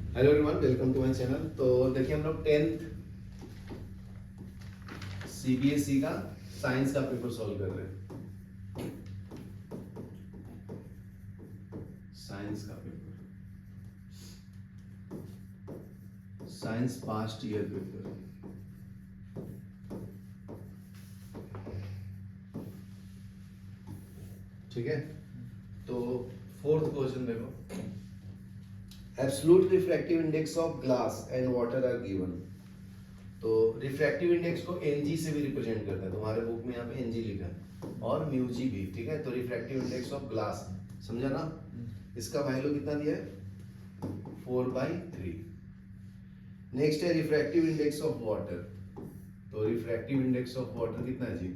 Hello everyone, welcome to my channel. तो देखिए हम लोग 10th सीबीएसई का साइंस का पेपर सॉल्व कर रहे हैं। साइंस का paper, science past year paper. ठीक है, तो फोर्थ क्वेश्चन देखो। Absolute refractive index of glass and water are given. तो रिफ्रैक्टिव इंडेक्स को एनजी से भी रिप्रेजेंट करता है, तुम्हारे बुक में यहाँ पे एनजी लिखा है और म्यूजी भी। ठीक है, तो रिफ्रैक्टिव इंडेक्स ऑफ ग्लास, समझा ना। इसका वैल्यू कितना दिया है 4/3। नेक्स्ट है रिफ्रैक्टिव इंडेक्स ऑफ वाटर। तो रिफ्रैक्टिव इंडेक्स ऑफ वाटर कितना है जी,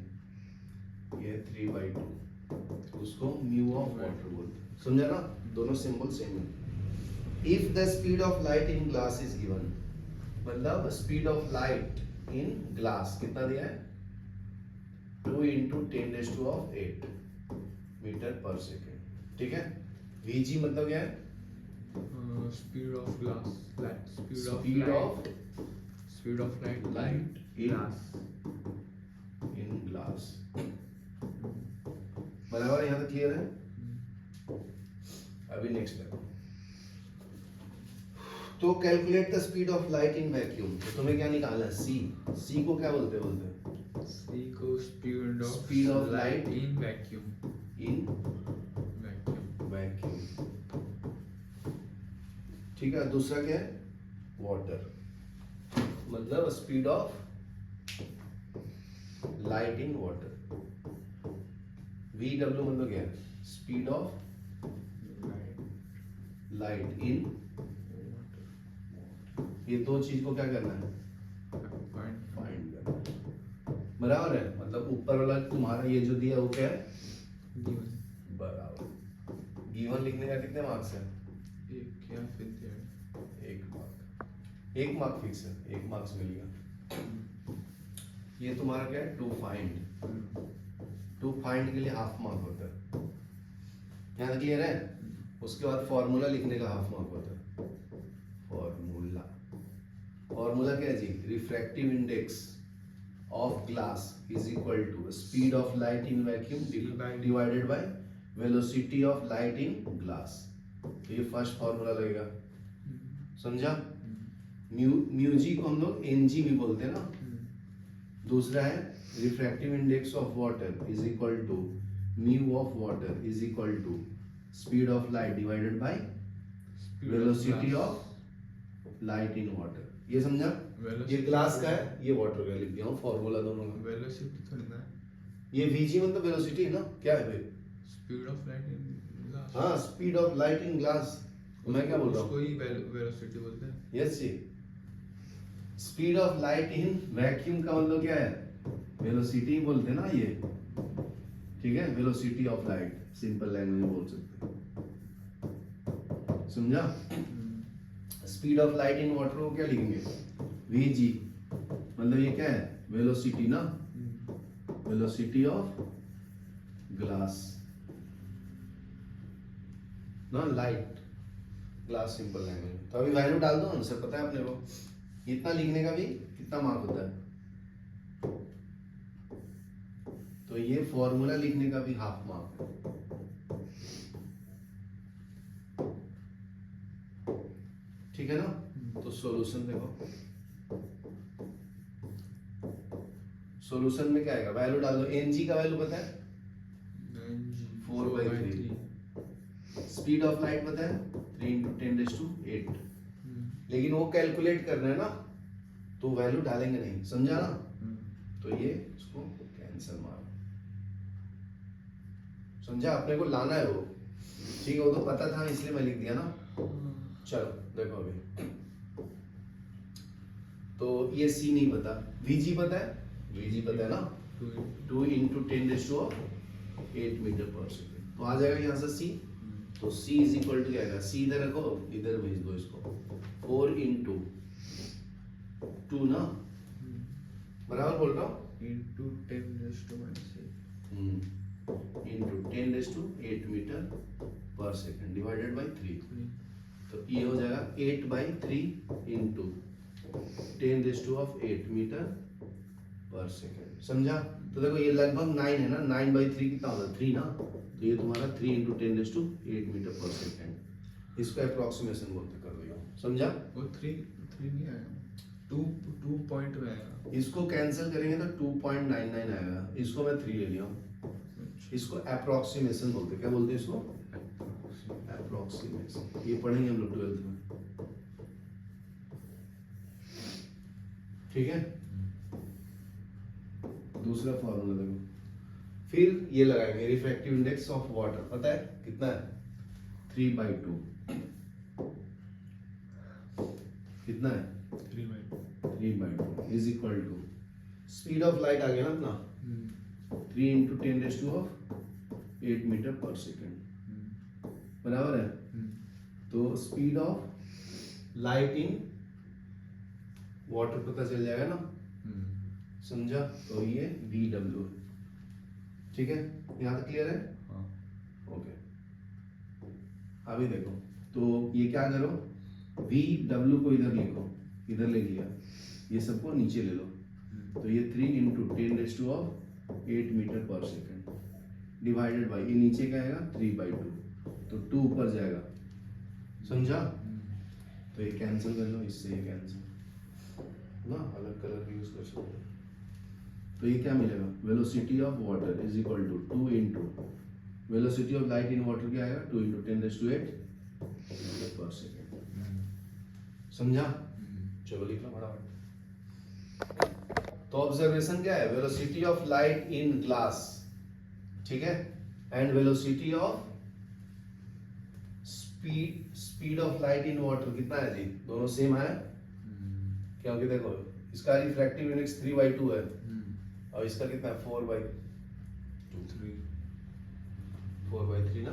ये 3/2। उसको म्यू ऑफ वाटर बोलते हैं, समझा ना। दोनों सिंबल सेम है। If the speed of light in glass is given, मतलब speed of light in glass कितना दिया है 2 × 10⁸ मीटर पर सेकेंड। ठीक है, वीजी मतलब क्या है, speed of glass light speed of light in glass. बराबर, यहाँ तक क्लियर है। अभी नेक्स्ट देखो। तो calculate the speed of light in vacuum. तो तुम्हें क्या निकालना है, सी को क्या बोलते हैं सी को speed of light in vacuum ठीक है। दूसरा क्या है, वाटर, मतलब speed of light in water. VW मतलब क्या है, स्पीड ऑफ लाइट इन। ये दो चीज को क्या करना है, फाइंड करना है। बराबर है, मतलब ऊपर वाला तुम्हारा ये जो दिया वो क्या है, बराबर। गिवन लिखने का कितने मार्क्स है, एक मार्क फिक्स है, 1 मार्क्स मिलेगा। ये तुम्हारा क्या है, टू फाइंड के लिए हाफ मार्क होता है। यहाँ क्लियर है। उसके बाद फॉर्मूला लिखने का हाफ मार्क होता है। फॉर्मूला क्या है जी, refractive index of glass is equal to speed of light in vacuum divided by velocity of light in glass. तो ये फर्स्ट फॉर्मूला लगेगा, समझा। म्यूजी को हम लोग एनजी भी बोलते हैं ना। दूसरा है refractive index of water is equal to mu of water is equal to speed of light divided by velocity of light in water. ये समझा। ये ग्लास का है, ये वाटर का लिख दिया हूँ फॉर्मूला दोनों का। वेलोसिटी थोड़ी ना, ये वीजी मतलब वेलोसिटी है ना, क्या है फिर, speed of light in glass. हाँ, speed of light in glass. मैं क्या बोल रहा हूँ, उसको ही वेलोसिटी बोलते हैं। यस जी। Speed of light in vacuum का मतलब क्या है, वेलोसिटी बोलते हैं ना ये। ठीक है, velocity of light, simple language में बोल सकते हैं, समझा। Speed of light in water को क्या लिखेंगे, वीजी, मतलब ये क्या है, वेलोसिटी ना, वेलोसिटी ऑफ ग्लास ना, लाइट ग्लास, सिंपल लैंग्वेज। तो अभी वैल्यू डाल दो, आंसर पता है अपने को। इतना लिखने का भी कितना मार्क होता है, तो ये फॉर्मूला लिखने का भी हाफ मार्क है। ठीक है ना। तो सॉल्यूशन देखो, सॉल्यूशन में क्या आएगा, वैल्यू डाल दो। एनजी का वैल्यू पता है 4/3। स्पीड ऑफ लाइट पता है 3 × 10⁸। लेकिन वो कैलकुलेट करना है ना, तो वैल्यू डालेंगे नहीं, समझा ना। तो ये इसको कैंसिल मारो, समझा। अपने को लाना है वो, ठीक है, वो तो पता था इसलिए मैं लिख दिया ना। चलो देखो अभी। तो ये सी नहीं पता, वीजी पता है, वीजी पता है ना, 2 × 10⁸ मीटर पर सेकेंड। तो आ जाएगा यहाँ से सी। तो C इज इक्वल टू क्या आएगा, सी इधर रखो, इधर भेज दो इसको, 4 × 2 ना, बराबर बोल रहा हूँ, into 10⁻⁸ × 10⁸ metre per second divided by 3। तो ये हो जाएगा 8/3 इंटू 10⁸ मीटर पर सेकेंड। समझा? तो देखो ये लगभग 9 है ना, 9/3 कितना होगा 3 ना, तो ये तुम्हारा 3 इंटू 10⁸ मीटर पर सेकेंड। इसको अप्रोक्सीमेशन बोलते कर रही हो। समझा? वो 3 नहीं आएगा, 2 पॉइंट में आएगा। इसको कैंसिल करेंगे तो 2.99 आएगा, इसको मैं 3 ले लिया हूँ। इसको अप्रोक्सीमेशन बोलते, क्या बोलते हैं इसको? अप्रोक्सीमेशन। ये पढ़ेंगे हम लोग 12th में, ठीक है? दूसरा फॉर्मूला देखो, फिर ये लगाएंगे रिफ्रैक्टिव इंडेक्स ऑफ वाटर। पता है कितना है? 3/2। कितना है? 3/2 is equal to speed of light आ गया ना अपना, 3 इंटू 10⁸ मीटर पर सेकेंड, बराबर है। तो speed of light in water पता चल जाएगा ना, समझा? तो ये VW, ठीक है? यहाँ तक क्लियर है? हाँ। ओके, अभी देखो, तो ये क्या करो, VW को इधर लिखो, इधर ले लिया, ये सबको नीचे ले लो, तो ये 3 into 10⁸ metre per second divided by, ये नीचे क्या आएगा 3/2, तो 2 ऊपर जाएगा। समझा? तो ये कैंसिल कर लो, इससे ये कैंसिल ना, अलग कलर भी यूज कर सकते हो। तो ये क्या मिलेगा? Velocity of water is equal to 2 into velocity of light in water, क्या आएगा 2 इंटू 10⁸ मीटर पर सेकेंड। समझा? चलो लिख लो फटाफट। तो ऑब्जर्वेशन क्या है? Velocity of light in glass, ठीक है, and velocity of speed of light in water कितना है जी? दोनों सेम है, क्योंकि देखो इसका रिफ्रैक्टिव इंडेक्स 3/2 है और इसका कितना है 4/3 ना।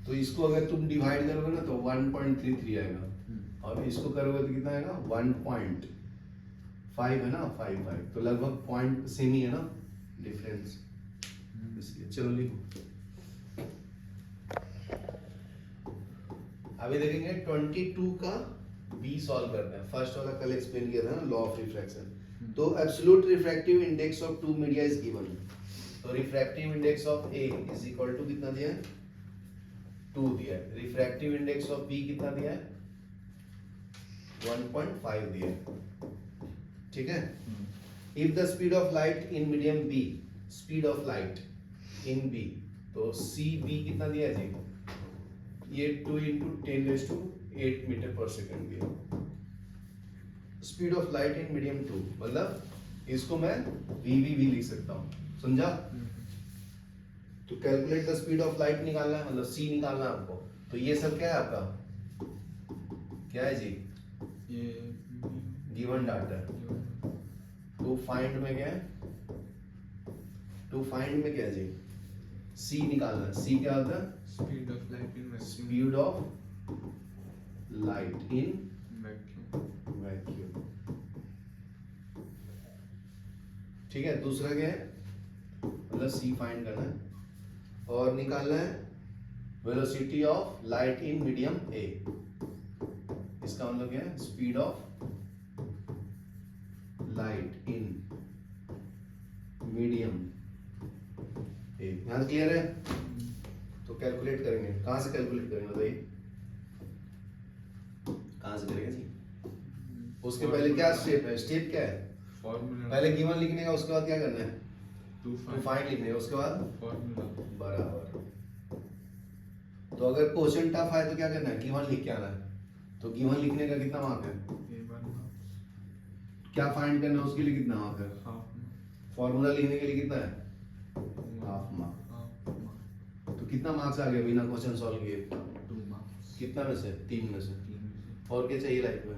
तो इसको अगर तुम डिवाइड करोगे ना तो 1.33 आएगा, और इसको करोगे तो कितना आएगा 1.5 है ना, 5 तो लगभग पॉइंट सेम ही है ना, डिफरेंस, इसलिए। चलो लिखो, अभी देखेंगे 22 का बी सॉल्व करते हैं। फर्स्ट वाला कल एक्सप्लेन किया था ना, लॉ ऑफ रिफ्रैक्शन। तो absolute refractive index of two media is given. तो refractive index of A is equal to कितना दिया है 2 दिया है। रिफ्रैक्टिव इंडेक्स ऑफ बी कितना दिया है 1.5 दिया है, ठीक है। If the speed of light in medium B, speed of light in B, तो सी बी कितना दिया है जी, ये 2 इंटू 10⁸ मीटर पर सेकेंड दिया। Speed of light in medium 2, मतलब इसको मैं वी भी लिख सकता हूँ, समझा। तो calculate the speed of light निकालना है, मतलब सी निकालना है आपको। तो ये सब क्या है आपका, क्या है जी, ये गिवन डाटा है। टू फाइंड में क्या है, टू फाइंड में क्या है जी, सी निकालना है। सी क्या होता है, speed of light in speed of light in vacuum, ठीक है। दूसरा क्या है, मतलब सी फाइंड करना है, और निकालना है velocity of light in medium ए। इसका मतलब क्या है, speed of light in medium ए। यहां क्लियर है। तो कैलकुलेट करेंगे, कहां से कैलकुलेट करेंगे बताइए, कहां से करेंगे जी। उसके पहले क्या स्टेप है, स्टेप क्या है, फॉर्मूला, पहले गिवन लिखने का, उसके बाद क्या करना है, टू टू फाइंड लिखने का, उसके बाद फॉर्मूला। बराबर। तो अगर क्वेश्चन टफ है तो क्या करना है, गिवन लिख के आना है। तो गिवन लिखने का कितना मार्क है, क्या फाइंड करना है उसके लिए कितना मार्क है, फॉर्मूला लिखने के लिए कितना है, हाफ मार्क। तो कितना मार्क्स आ गया बिना क्वेश्चन सॉल्व किए, 2 मार्क्स। कितना में से, 3 में से। और क्या चाहिए लाइफ में,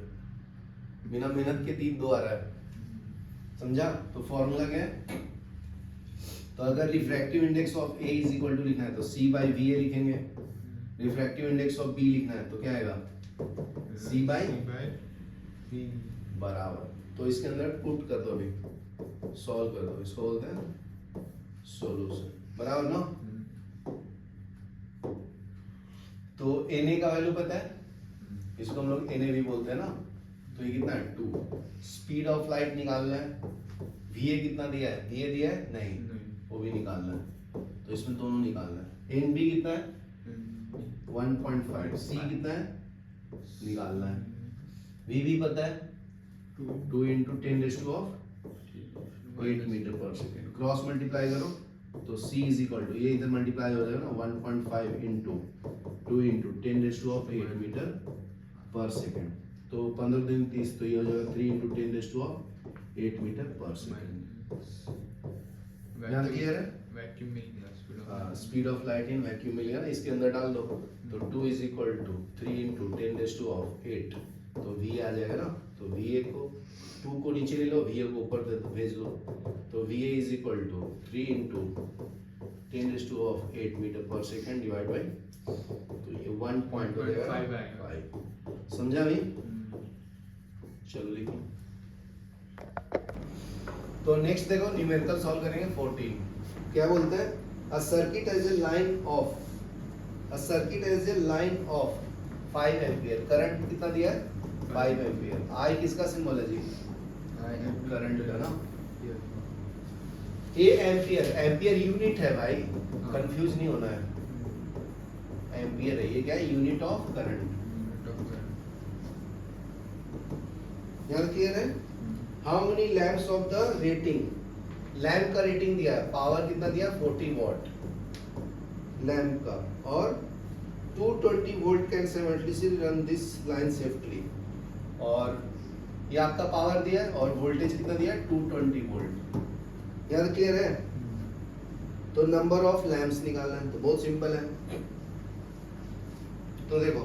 बिना मेहनत के 3 2 आ रहा है, समझा। तो फॉर्मूला क्या है, तो अगर refractive index of A is equal to लिखना है तो सी बाई वी ए लिखेंगे। रिफ्रैक्टिव इंडेक्स ऑफ बी लिखना है तो क्या आएगा, सी बाई वी बराबर। तो इसके अंदर पुट कर दो, अभी सॉल्व कर दो, इसको बोलते हैं सॉल्यूशन, बराबर ना। तो Na का वैल्यू पता है, इसको हम लोग Na भी बोलते हैं ना, तो ये कितना है 2। स्पीड ऑफ लाइट निकालना है, Va कितना दिया है, Va दिया है नहीं, वो भी निकालना है, तो इसमें दोनों निकालना है। Nb कितना है 1.5, C कितना है निकालना है, Vb पता है 2 into 10 raised to 8 metre per second, cross multiply करो तो C इज इक्वल टू, ये इधर मल्टीप्लाई हो जाएगा ना 1.5 into 2 into 10 raise to 8 metre per second, तो 15 दिन 30, तो ये हो जाएगा 3 into 10 raise to 8 metre per second. यहाँ क्लियर है, वैक्यूम मिल गया, speed of light in vacuum मिल गया ना, इसके अंदर डाल दो तो 2 is equal to 3 into 10 raise to 8, तो V आ जाएगा ना, तो VA को 2 को नीचे ले लो, VA को ऊपर दे दो, भेज लो, तो VA is equal to 3 into 10 raise to 8 metre per second divide by, तो ये 1 पॉइंट हो जाएगा 5। समझा भाई, चलो लिखो। तो नेक्स्ट देखो न्यूमेरिकल सॉल्व करेंगे 14। क्या बोलते हैं, a circuit as a line of, a circuit as a line of 5 ampere, current कितना दिया है 5 एम्पियर। आई किसका सिंबल है जी, करंट का ना, ए एम्पियर, एम्पियर यूनिट है भाई, कंफ्यूज नहीं होना है, एम्पियर है, ये क्या है यूनिट ऑफ करंट। यहाँ क्लियर है। How many lamps of the rating, lamp का रेटिंग दिया है, पावर कितना दिया 40 वॉट लैंप का, और 220 volt can simultaneously run this line safely, और ये आपका पावर दिया है और वोल्टेज कितना दिया है 220 वोल्ट। यार क्लियर है। तो नंबर ऑफ लैंप्स निकालना है, तो बहुत सिंपल है। तो देखो,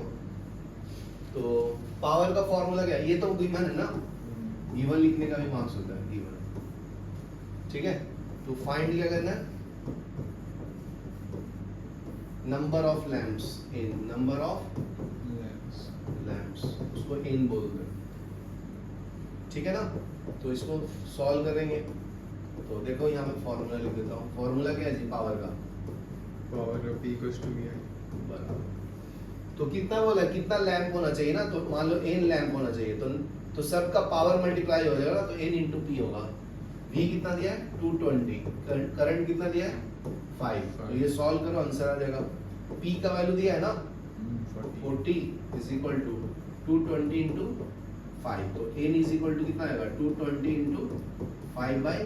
तो पावर का फॉर्मूला क्या है, ये तो गिवन है ना, गिवन लिखने का भी मार्क्स होता है गिवन, ठीक है। तो फाइंड क्या करना है, number of lamps in, number of lamps, उसको इन बोलते हैं, ठीक है ना। तो इसको सॉल्व करेंगे, तो देखो यहाँ पे फॉर्मूला लिख देता हूँ। फॉर्मूला क्या है जी पावर का, power P equals to V। बराबर, तो कितना बोला, कितना लैंप होना चाहिए ना, तो मान लो n लैंप होना चाहिए, तो सबका पावर मल्टीप्लाई हो जाएगा, तो n इंटू पी होगा। V कितना दिया है 220, करंट कितना दिया है 5, तो ये सॉल्व करो आंसर आ जाएगा। P का वैल्यू दिया है ना 40 इज इक्वल टू 220 इंटू 5, तो n इज इक्वल टू कितना आएगा 220 इंटू 5 बाई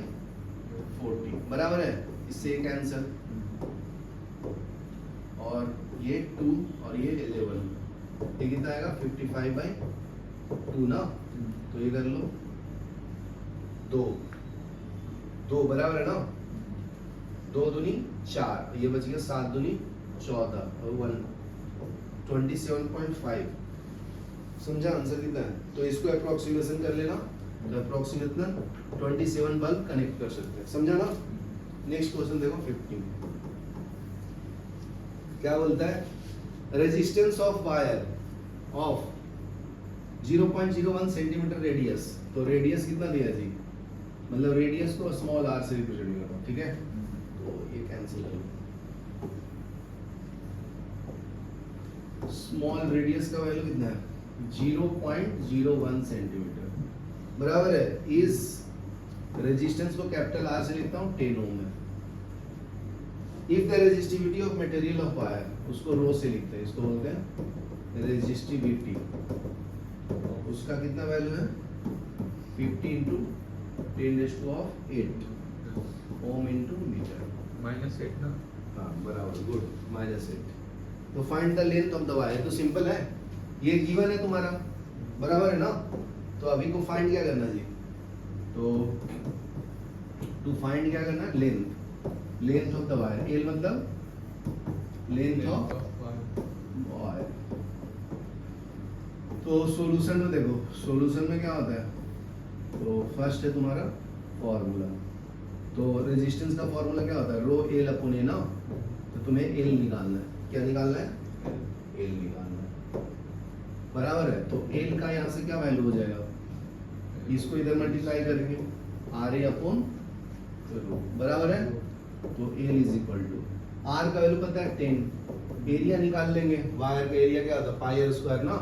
40, बराबर है, इससे एक आंसर, और ये 2 और ये 11, ये कितना आएगा 55 बाई 2 ना, तो ये कर लो 2 बराबर है ना, 2 दूनी 4, ये बच गया 7 दूनी 14 और 27.5। समझा आंसर कितना है, तो इसको अप्रोक्सीमेशन कर लेना, तो अप्रोक्सीमेट 27 बल्ब कनेक्ट कर सकते हैं, समझा ना। नेक्स्ट क्वेश्चन देखो 15, क्या बोलता है, resistance of wire of 0.01 centimetre radius, तो रेडियस कितना दिया जी, मतलब रेडियस को स्मॉल r से रिप्रेजेंट करो, ठीक है, तो ये कैंसिल करो, स्मॉल रेडियस का वैल्यू कितना है 0.01 सेंटीमीटर, बराबर है, इस रेजिस्टेंस को कैपिटल R से लिखता हूँ 10 ओम है। If the resistivity of material of wire, उसको रो से लिखते हैं, इसको बोलते हैं रेजिस्टिविटी, उसका कितना वैल्यू है 50 इंटू 10⁸ ओम इंटू मीटर, -8 ना, हाँ बराबर, गुड, -8। तो find the length of the wire, तो सिंपल है, ये गिवन है तुम्हारा, बराबर है ना। तो अभी को फाइंड क्या करना जी, तो फाइंड क्या करना, length of the wire, L मतलब लेंथ ऑफ वायर। तो सॉल्यूशन में देखो, सॉल्यूशन में क्या होता है, तो फर्स्ट है तुम्हारा फॉर्मूला, तो रेजिस्टेंस का फॉर्मूला क्या होता है रो एल अपॉन ए ना, तो तुम्हें एल निकालना है, क्या निकालना है एल निकालना है, बराबर है। तो एल का यहाँ से क्या वैल्यू हो जाएगा, इसको इधर मल्टीप्लाई करेंगे आर ए अपॉन रो, बराबर है। तो L is equal to, R का वैल्यू पता है 10, एरिया निकाल लेंगे। वायर का एरिया क्या होता है, पाई आर स्क्वायर ना,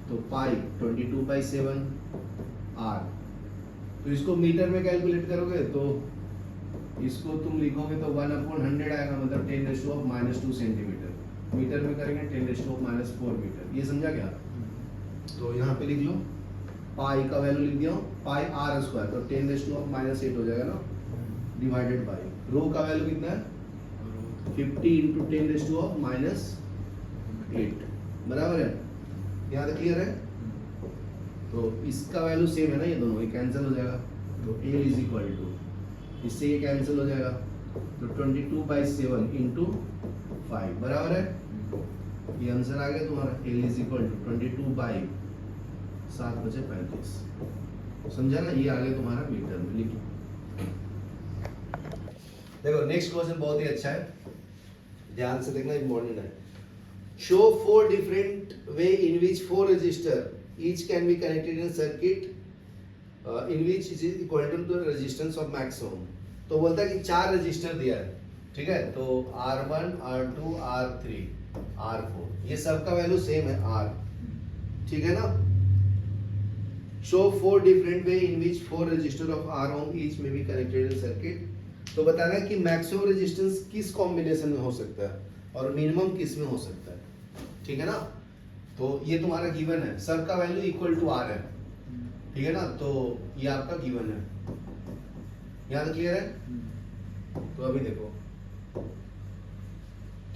तो पाई 22/7 आर। तो इसको मीटर में कैलकुलेट करोगे तो इसको तुम लिखोगे तो 1/100 आएगा, मतलब 10⁻² सेंटीमीटर। मीटर में करेंगे 10⁻⁴ मीटर। ये समझा क्या? तो यहाँ पे लिख लो, पाई का वैल्यू लिख दिया, पाई आर स्क्वायर, तो 10⁻8 हो जाएगा ना, डिवाइडेड बाई रो का वैल्यू कितना है, 50 × 10⁻⁸ बराबर है। यहाँ तक क्लियर है? तो इसका वैल्यू सेम है ना, ये दोनों, ये कैंसिल हो जाएगा, तो L इज इक्वल टू, इससे ये कैंसिल हो जाएगा, तो 22/7 × 5 बराबर है। ये आंसर आ गया तुम्हारा, L इज इक्वल टू 22/7/35। समझा ना? ये आ गया तुम्हारा मीटर में। लिखो, देखो नेक्स्ट क्वेश्चन बहुत ही अच्छा है, ध्यान से देखना, इम्पोर्टेंट है। Show 4 different way in which 4 register each can be connected in circuit in which is equal to the resistance of maximum. तो बोलता है कि 4 रजिस्टर दिया है, ठीक है, तो R1, R2, R3, R4, ये सबका वैल्यू सेम है R, ठीक है ना। Show 4 different way in which 4 register of R ohm each may be connected in circuit। तो बताना है कि मैक्सिमम रेजिस्टेंस किस कॉम्बिनेशन में हो सकता है और मिनिमम किस में हो सकता है, ठीक है ना। तो ये तुम्हारा गिवन है, सबका वैल्यू इक्वल टू R है, ठीक है ना, तो ये आपका गिवन है। यहाँ तक क्लियर है? तो अभी देखो,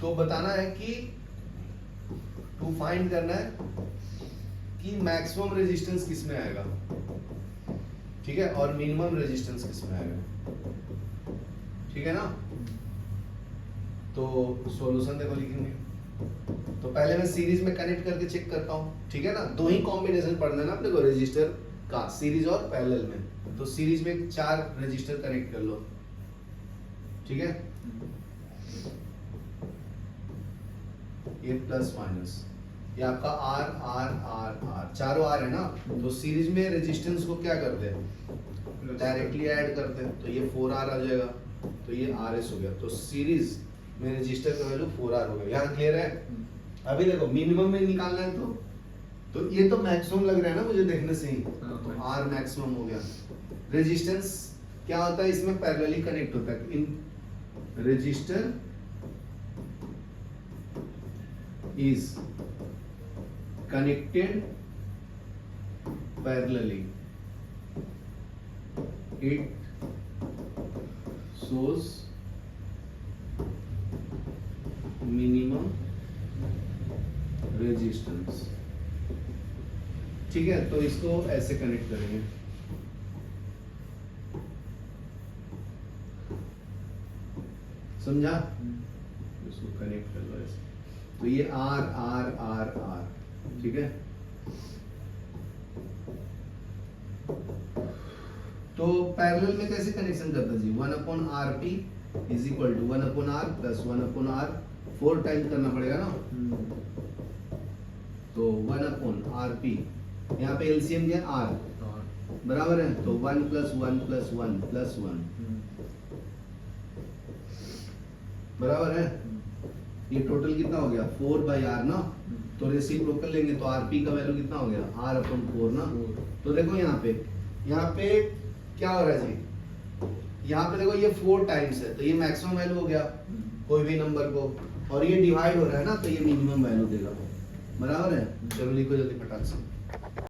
तो बताना है कि टू फाइंड करना है कि मैक्सिमम रेजिस्टेंस किस में आएगा, ठीक है, और मिनिमम रेजिस्टेंस किस में आएगा, ठीक है ना। तो सॉल्यूशन देखो लिखेंगे, तो पहले मैं सीरीज में कनेक्ट करके चेक करता हूँ, ठीक है ना। 2 ही कॉम्बिनेशन पढ़ना है ना अपने को रेजिस्टर का, सीरीज और पैरेलल में। तो सीरीज में 4 रजिस्टर कनेक्ट कर लो, ठीक है, ये प्लस माइनस, ये आपका R R R R, चारों R है ना। तो सीरीज में रेजिस्टेंस को क्या करते हैं, डायरेक्टली ऐड करते हैं, तो ये 4R आ जाएगा, तो ये RS हो गया। तो सीरीज में रजिस्टर का वैल्यू 4R हो गया। यहाँ क्लियर है? अभी देखो मिनिमम में निकालना है, तो ये तो मैक्सिमम लग रहा है ना मुझे देखने से ही, तो R मैक्सिमम हो गया। रेजिस्टेंस क्या होता है, इसमें पैरेलली कनेक्ट होता है, in register is connected parallelly, it shows minimum resistance, ठीक है। तो इसको ऐसे कनेक्ट करेंगे, समझा? इसको कनेक्ट कर लो ऐसे, तो ये R R R R, ठीक है। तो पैरेलल में कैसे कनेक्शन करता जी, 1/RP is equal to 1/R plus 1/R, 4 time करना पड़ेगा ना। तो 1/RP, यहाँ पे एलसीएम दिया R बराबर है, तो 1 + 1 + 1 + 1 बराबर है। ये टोटल कितना हो गया, 4/R ना। तो रेसिप्रोकल लेंगे तो RP का वैल्यू कितना हो गया, R/4 ना। तो देखो यहाँ पे क्या हो रहा है जी, यहाँ पे देखो ये 4 टाइम्स है, तो ये मैक्सिमम वैल्यू हो गया कोई भी नंबर को, और ये डिवाइड हो रहा है ना, तो ये मिनिमम वैल्यू देगा, बराबर है। चलो लिखो जल्दी फटाक से।